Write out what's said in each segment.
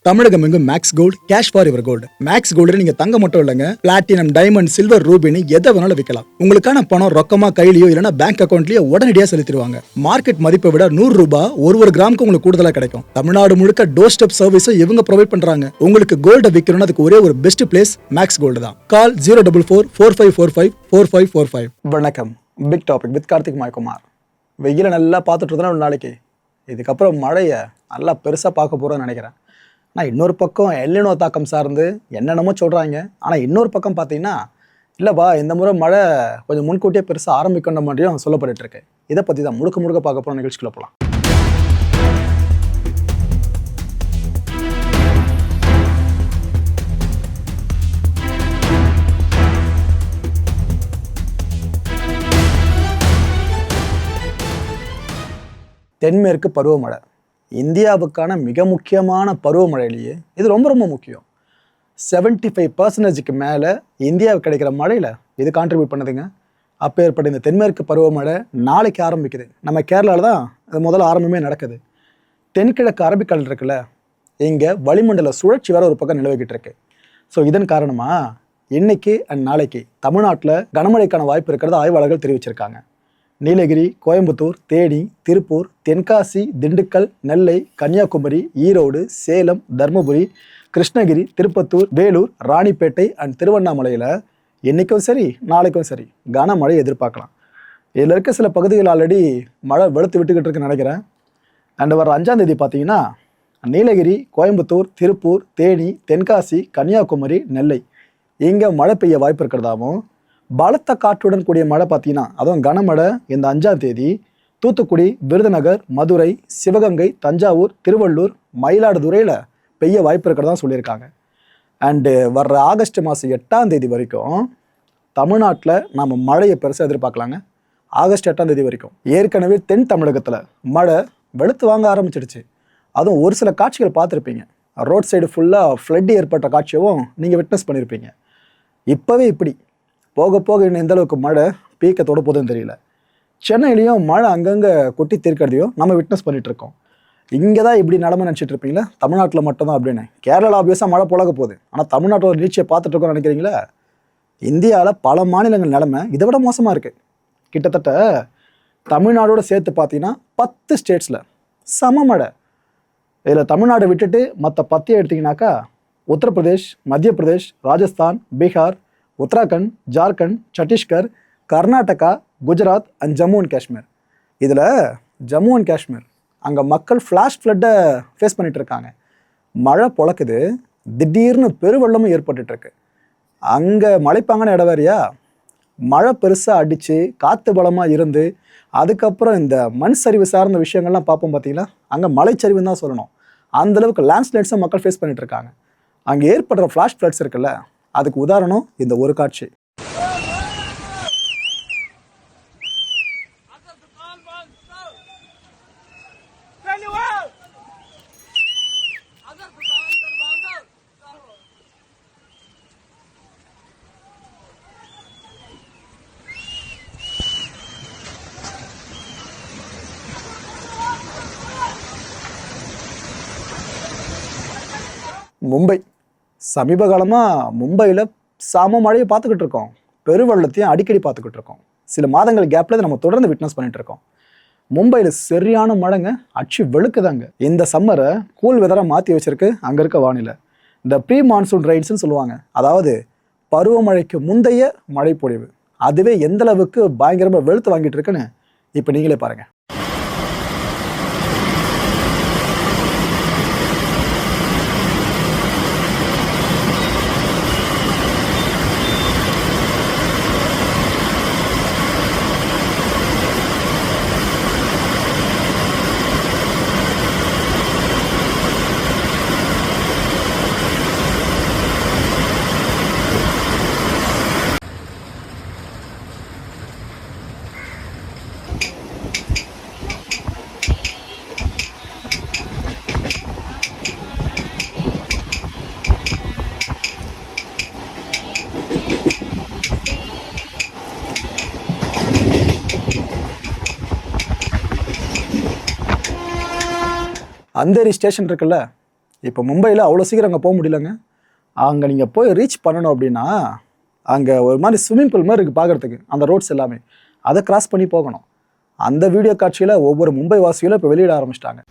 தமிழகம் எங்கும் Max Gold cash for your gold. Max Gold நீங்க தங்க மட்டும் இல்லைங்க, பிளாட்டினம், டைமண்ட், சில்வர், ரூபினி எதை வேணாலும் விற்கலாம். உங்களுக்கான பணம் ரொக்கமா கையிலயோ இல்லைன்னா பேங்க் அக்கௌண்ட்லயோ உடனடியாக செலுத்திடுவாங்க. மார்க்கெட் மதிப்பை விட 100 ரூபாய் ஒரு கிராமுக்கு உங்களுக்கு கூடுதலாக கிடைக்கும். தமிழ்நாடு முழுக்க டோர் ஸ்டெப் சர்வீஸும் இவங்க ப்ரொவைட் பண்றாங்க. உங்களுக்கு கோல்ட விற்கணும்னு அதுக்கு ஒரே ஒரு பெஸ்ட் பிளேஸ் மேக்ஸ் கோல்டு தான். கால் 04445454545. வணக்கம். Big topic with Karthik Mayakumar. வெயில நல்லா பார்த்துட்டு இருந்தா ஒரு நாளைக்கு, இதுக்கப்புறம் மழையை நல்லா பெருசாக பார்க்க போகிறோன்னு நினைக்கிறேன். ஆனால் இன்னொரு பக்கம் எல்லினோ தாக்கம் சார்ந்து என்னென்னமோ சொல்கிறாங்க. ஆனால் இன்னொரு பக்கம் பார்த்தீங்கன்னா இல்லைப்பா, இந்த முறை மழை கொஞ்சம் முன்கூட்டியே பெருசாக ஆரம்பிக்கின்ற மாதிரியும் சொல்லப்பட்டு இருக்கு. இதை பற்றி தான் முழுக்க பார்க்க போகிற நிகழ்ச்சிக்குள்ள போகலாம். தென்மேற்கு பருவமழை இந்தியாவுக்கான மிக முக்கியமான பருவமழையிலேயே இது ரொம்ப முக்கியம். 75% மேலே இந்தியாவுக்கு கிடைக்கிற மழையில் இது கான்ட்ரிபியூட் பண்ணுதுங்க. அப்போ ஏற்பட்ட இந்த தென்மேற்கு பருவமழை நாளைக்கு ஆரம்பிக்குது. நம்ம கேரளாவில் தான் அது முதல்ல ஆரம்பமே நடக்குது. தென்கிழக்கு அரபிக்கடல் இருக்குல்ல, இங்கே வளிமண்டல சுழற்சி வேற ஒரு பக்கம் நிலவிக்கிட்டு இருக்கு. ஸோ இதன் காரணமாக இன்னைக்கு அண்ட் நாளைக்கு தமிழ்நாட்டில் கனமழைக்கான வாய்ப்பு இருக்கிறத ஆய்வாளர்கள் தெரிவிச்சிருக்காங்க. நீலகிரி, கோயம்புத்தூர், தேனி, திருப்பூர், தென்காசி, திண்டுக்கல், நெல்லை, கன்னியாகுமரி, ஈரோடு, சேலம், தர்மபுரி, கிருஷ்ணகிரி, திருப்பத்தூர், வேலூர், ராணிப்பேட்டை அண்ட் திருவண்ணாமலையில் இன்னைக்கும் சரி நாளைக்கும் சரி கனமழை எதிர்பார்க்கலாம். இதில் இருக்க சில பகுதிகள் ஆல்ரெடி மழை வெளுத்து விட்டுக்கிட்டு இருக்குன்னு நினைக்கிறேன். அண்ட் வர 5ஆம் தேதி பார்த்தீங்கன்னா நீலகிரி, கோயம்புத்தூர், திருப்பூர், தேனி, தென்காசி, கன்னியாகுமரி, நெல்லை இங்கே மழை பெய்ய வாய்ப்பு இருக்கிறதாவும், பலத்த காற்றுடன் கூடிய மழை பார்த்தீங்கன்னா அதுவும் கனமழை இந்த 5ஆம் தேதி தூத்துக்குடி, விருதுநகர், மதுரை, சிவகங்கை, தஞ்சாவூர், திருவள்ளூர், மயிலாடுதுறையில் பெய்ய வாய்ப்பு இருக்கிறதா சொல்லியிருக்காங்க. அண்டு வர்ற ஆகஸ்ட் மாதம் 8ஆம் தேதி வரைக்கும் தமிழ்நாட்டில் நாம் மழையை பெருசாக எதிர்பார்க்கலாங்க. ஆகஸ்ட் 8ஆம் தேதி வரைக்கும் ஏற்கனவே தென் தமிழகத்தில் மழை வெளுத்து வாங்க ஆரம்பிச்சிடுச்சு. அதுவும் ஒரு சில காட்சிகள் பார்த்துருப்பீங்க. ரோட் சைடு ஃபுல்லாக ஃப்ளட் ஏற்பட்ட காட்சியவும் நீங்கள் விட்னஸ் பண்ணியிருப்பீங்க. இப்போவே இப்படி போக போக இன்னும் எந்த அளவுக்கு மழை பீக்கத்தோட போதுன்னு தெரியல. சென்னையிலையும் மழை அங்கங்கே கொட்டி தீர்க்கிறதையும் நம்ம விட்னஸ் பண்ணிட்டு இருக்கோம். இங்கே தான் இப்படி நிலமை நினச்சிட்டு இருப்பீங்களா, தமிழ்நாட்டில் மட்டும்தான் அப்படின்னு? கேரளாவில் ஆப்வியஸாக மழை புழக போகுது. ஆனால் தமிழ்நாட்டோட நீட்சியை பார்த்துட்டு இருக்கோம்னு நினைக்கிறீங்களா? இந்தியாவில் பல மாநிலங்கள் நிலைமை இதை விட மோசமாக இருக்குது. கிட்டத்தட்ட தமிழ்நாடோட சேர்த்து பார்த்தீங்கன்னா 10 ஸ்டேட்ஸில் சம மழை. இதில் தமிழ்நாடை விட்டுட்டு மற்ற 10 எடுத்திங்கனாக்கா உத்தரப்பிரதேஷ், மத்திய பிரதேஷ், ராஜஸ்தான், பீகார், உத்தராகண்ட், ஜார்க்கண்ட், சத்தீஸ்கர், கர்நாடகா, குஜராத் அண்ட் ஜம்மு அண்ட் காஷ்மீர். இதில் ஜம்மு அண்ட் காஷ்மீர் அங்கே மக்கள் ஃப்ளாஷ் ஃப்ளட்டை ஃபேஸ் பண்ணிகிட்டு இருக்காங்க. மழை பொழக்குது, திடீர்னு பெருவெள்ளமும் ஏற்பட்டுருக்கு. அங்கே மலைப்பாங்கான இடம் வேறையா, மழை பெருசாக அடித்து காற்று பலமாக இருந்து அதுக்கப்புறம் இந்த மண் சரிவு சார்ந்த விஷயங்கள்லாம் பார்ப்போம். பார்த்தீங்களா, அங்கே மலைச்சரிவுன்னு தான் சொல்லணும். அந்தளவுக்கு லேண்ட்ஸ்லைட்ஸை மக்கள் ஃபேஸ் பண்ணிகிட்டு இருக்காங்க. அங்கே ஏற்படுற ஃப்ளாஷ் ஃப்ளட்ஸ் இருக்குல்ல, அதுக்கு உதாரணம் இந்த ஒரு காட்சி. மும்பை சமீப காலமாக மும்பையில் சம மழையை பார்த்துக்கிட்டு இருக்கோம். பெருவெள்ளத்தையும் அடிக்கடி பார்த்துக்கிட்டு இருக்கோம். சில மாதங்கள் கேப்பில் நம்ம தொடர்ந்து விட்னஸ் பண்ணிட்டு இருக்கோம். மும்பையில் சரியான மழைங்க, அச்சு வெளுக்குதாங்க. இந்த சம்மரை கூல் வெதராக மாற்றி வச்சிருக்கு அங்கே இருக்க வானிலை. இந்த ப்ரீ மான்சூன் ரெயின்ஸ்னு சொல்லுவாங்க. அதாவது பருவமழைக்கு முந்தைய மழை பொழிவு. அதுவே எந்த அளவுக்கு பயங்கரமாக வெளுத்து வாங்கிட்டு இருக்குன்னு இப்போ நீங்களே பாருங்கள். அந்தேரி ஸ்டேஷன் இருக்குல்ல, இப்போ மும்பையில் அவ்வளோ சீக்கிரம் அங்கே போக முடியலங்க. அங்கே நீங்கள் போய் ரீச் பண்ணணும் அப்படின்னா அங்கே ஒரு மாதிரி ஸ்விம்மிங் பூல் மாதிரி இருக்குது பார்க்குறதுக்கு, அந்த ரோட்ஸ் எல்லாமே. அதை கிராஸ் பண்ணி போகணும். அந்த வீடியோ காட்சியில் ஒவ்வொரு மும்பை வாசிகளும் இப்போ வெளியிட ஆரம்பிச்சிட்டாங்க.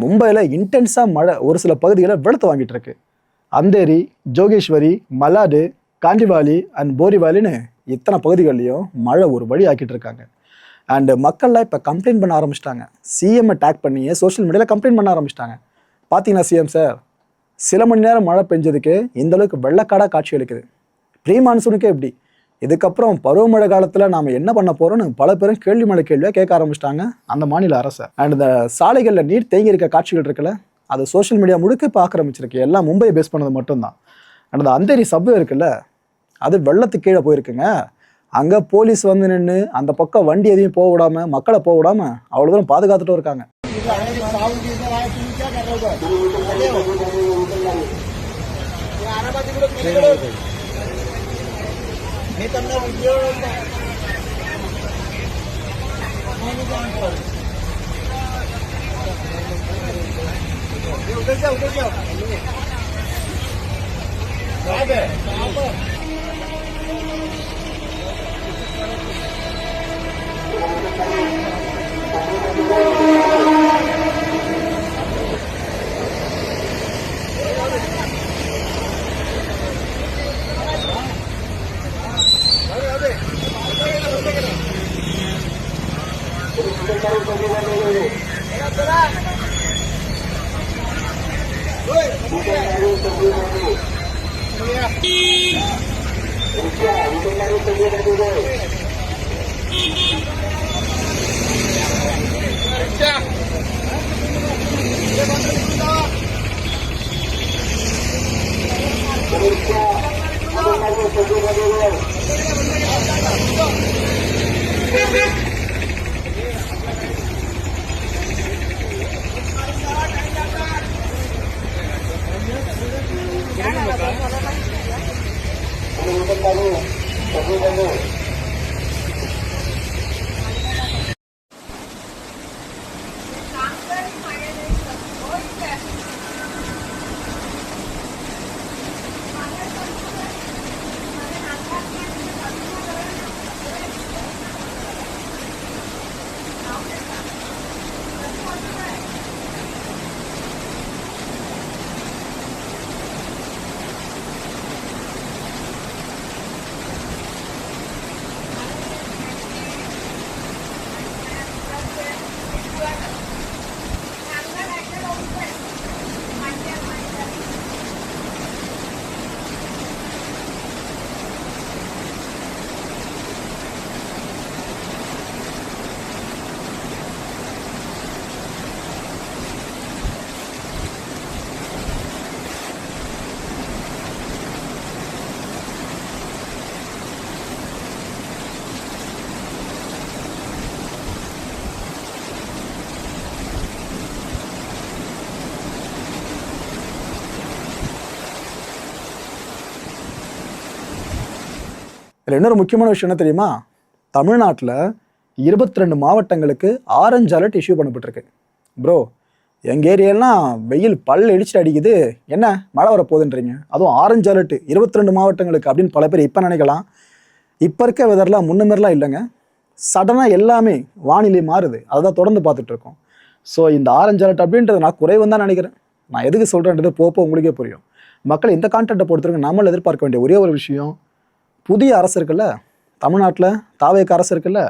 மும்பையில் இன்டென்ஸாக மழை ஒரு சில பகுதிகளில் வெளுத்து வாங்கிட்டு இருக்கு. அந்தேரி, ஜோகேஸ்வரி, மலாடு, காண்டிவாலி அண்ட் போரிவாலின்னு இத்தனை பகுதிகள்லையும் மழை ஒரு வழி ஆக்கிட்டு இருக்காங்க. அண்டு மக்கள்லாம் இப்போ கம்ப்ளைண்ட் பண்ண ஆரம்பிச்சிட்டாங்க. சிஎம்ஐ டேக் பண்ணி சோஷியல் மீடியாவில் கம்ப்ளைண்ட் பண்ண ஆரம்பிச்சிட்டாங்க. பார்த்தீங்களா சிஎம் சார், சில மணி நேரம் மழை பெஞ்சதுக்கு இந்த அளவுக்கு வெள்ளக்காடாக காட்சி அளிக்குது. ப்ரீ மான்சூனுக்கே எப்படி, இதுக்கப்புறம் பருவமழை காலத்தில் நாம் என்ன பண்ண போகிறோன்னு பல பேரும் கேள்வி மேலே கேள்வியாக கேட்க ஆரம்பிச்சிட்டாங்க அந்த மாநில அரசை. அண்ட் இந்த சாலைகளில் நீர் தேங்கி இருக்க காட்சிகள் இருக்குல்ல, அது சோஷியல் மீடியா முழுக்க இப்போ ஆக்கிரமிச்சிருக்கு. எல்லாம் மும்பையை பேஸ் பண்ணது மட்டும்தான். அண்ட் அந்த அந்தேரி சப்வே இருக்குல்ல, அது வெள்ளத்துக்கு கீழே போயிருக்குங்க. அங்கே போலீஸ் வந்து நின்று அந்த பக்கம் வண்டி எதையும் போக விடாமல், மக்களை போக விடாமல் அவ்வளோ தூரம் பாதுகாத்துட்டும் இருக்காங்க. இதில் இன்னொரு முக்கியமான விஷயம் என்ன தெரியுமா? தமிழ்நாட்டில் 22 மாவட்டங்களுக்கு ஆரஞ்சு அலர்ட் இஷ்யூ பண்ணப்பட்டிருக்கு. ப்ரோ, எங்கள் ஏரியாலாம் வெயில் பல் இடிச்சுட்டு அடிக்குது, என்ன மழை வரப்போகுதுன்றீங்க, அதுவும் ஆரஞ்சு அலர்ட் 22 மாவட்டங்களுக்கு அப்படின்னு பல பேர் இப்போ நினைக்கலாம். இப்போ இருக்க வெதர்லாம் முன்னமேலாம் இல்லைங்க. சடனாக எல்லாமே வானிலை மாறுது, அதை தான் தொடர்ந்து பார்த்துட்ருக்கோம். ஸோ இந்த ஆரஞ்சு அலர்ட் அப்படின்றது நான் குறைவுன்னு தான் நினைக்கிறேன். நான் எதுக்கு சொல்கிறேன்றது போப்போ உங்களுக்கே புரியும். மக்கள் இந்த கான்டென்ட்டை பொறுத்தவரைக்கும் நம்மள எதிர்பார்க்க வேண்டிய ஒரே ஒரு விஷயம், புதிய அரசு இருக்குல்ல, தமிழ்நாட்டில் தாவேக அரசு இருக்குல்ல,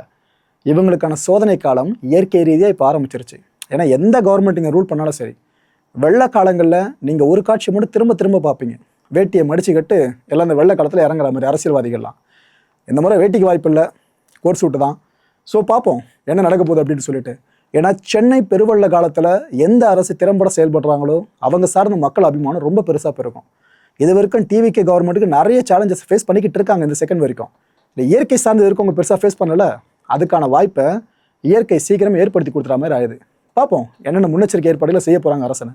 இவங்களுக்கான சோதனை காலம் இயற்கை ரீதியாக இப்போ ஆரம்பிச்சிருச்சு. ஏன்னா எந்த கவர்மெண்ட் இங்கே ரூல் பண்ணாலும் சரி, வெள்ள காலங்களில் நீங்கள் ஒரு காட்சி மட்டும் திரும்ப திரும்ப பார்ப்பீங்க. வேட்டியை மடிச்சுக்கிட்டு எல்லாம் இந்த வெள்ள காலத்தில் இறங்குற மாதிரி அரசியல்வாதிகள்லாம். இந்த முறை வேட்டிக்கு வாய்ப்பு இல்லை, கோட் சூட்டு தான். ஸோ பார்ப்போம் என்ன நடக்க போகுது அப்படின்னு சொல்லிட்டு. ஏன்னா சென்னை பெருவெள்ள காலத்தில் எந்த அரசு திறம்பட செயல்படுறாங்களோ அவங்க சார்ந்த மக்கள் அபிமானம் ரொம்ப பெருசாக பெருகும். இது வரைக்கும் டிவிகே கவர்மெண்ட்டுக்கு நிறைய சேலஞ்சஸ் ஃபேஸ் பண்ணிக்கிட்டு இருக்காங்க இந்த செகண்ட் வரைக்கும். இந்த இயற்கை சார்ந்து இருக்கவங்க பெருசாக ஃபேஸ் பண்ணல, அதுக்கான வாய்ப்பை இயற்கை சீக்கிரம் ஏற்படுத்தி கொடுத்துற மாதிரி ஆயுது. பார்ப்போம் என்னென்ன முன்னெச்சரிக்கை ஏற்பாடுகளை செய்ய போகிறாங்க அரசு.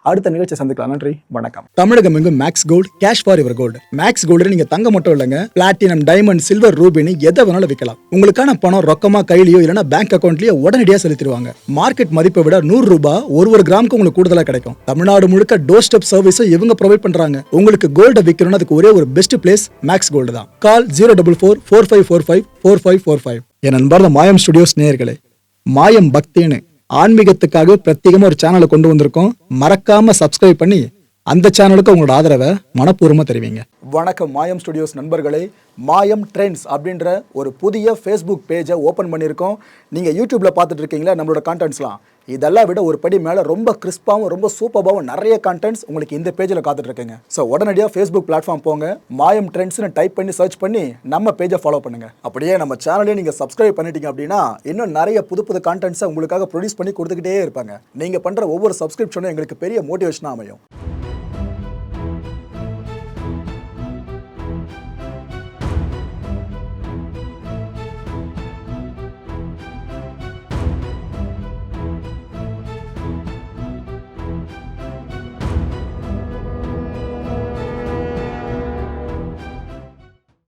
அடுத்த நிகழ்ச்சி சந்திக்கலாம். நன்றி, வணக்கம். தமிழகம் எங்கும் Max Gold, cash for your gold. Max Gold நீங்க தங்க மட்டும் இல்லைங்க, பிளாட்டினம், டைமண்ட், சில்வர், ரூபினி எதை வேணாலும் விற்கலாம். உங்களுக்கான பணம் ரொக்கமா கையிலயோ இல்லைன்னா பேங்க் அக்கௌண்ட்லயோ உடனடியாக செலுத்திடுவாங்க. மார்க்கெட் மதிப்பை விட 100 ரூபாய் ஒரு கிராமுக்கு உங்களுக்கு கூடுதலாக கிடைக்கும். தமிழ்நாடு முழுக்க டோர் ஸ்டெப் சர்வீஸும் இவங்க ப்ரொவைட் பண்றாங்க. உங்களுக்கு கோல்டை விற்கணும்னு அதுக்கு ஒரே ஒரு பெஸ்ட் பிளேஸ் மேக்ஸ் கோல்டு தான். கால் 04445454545. என் அன்பார்ந்த மாயம் ஸ்டுடியோஸ் நேயர்களே, மாயம் பக்தின்னு ஆன்மீகத்துக்காக பிரத்யேகமா ஒரு சேனலை கொண்டு வந்திருக்கோம். மறக்காம சப்ஸ்கிரைப் பண்ணி அந்த சேனலுக்கு உங்களோட ஆதரவை மனப்பூர்வமாக தெரிவிங்க. வணக்கம் மாயம் ஸ்டுடியோஸ் நண்பர்களே. மாயம் ட்ரெண்ட்ஸ் அப்படின்ற ஒரு புதிய ஃபேஸ்புக் பேஜை ஓப்பன் பண்ணியிருக்கோம். நீங்கள் யூடியூப்பில் பார்த்துட்டு இருக்கீங்களா நம்மளோட கான்டென்ட்ஸ்லாம், இதெல்லாம் விட ஒரு படி மேலே ரொம்ப கிறிஸ்பாகவும் ரொம்ப சூப்பராகவும் நிறைய கான்டென்ட்ஸ் உங்களுக்கு இந்த பேஜில் காத்துட்ருக்குங்க. ஸோ உடனடியாக ஃபேஸ்புக் பிளாட்ஃபார்ம் போங்க, மாயம் ட்ரெண்ட்ஸ்னு டைப் பண்ணி சர்ச் பண்ணி நம்ம பேஜை ஃபாலோ பண்ணுங்கள். அப்படியே நம்ம சேனலையும் நீங்கள் சப்ஸ்கிரைப் பண்ணிட்டீங்க அப்படின்னா இன்னும் நிறைய புது புது கான்டென்ட்ஸை உங்களுக்காக ப்ரொடியூஸ் பண்ணி கொடுத்துக்கிட்டே இருப்பாங்க. நீங்கள் பண்ணுற ஒவ்வொரு சப்ஸ்கிரிப்ஷனும் எங்களுக்கு பெரிய மோட்டிவேஷனாக அமையும்.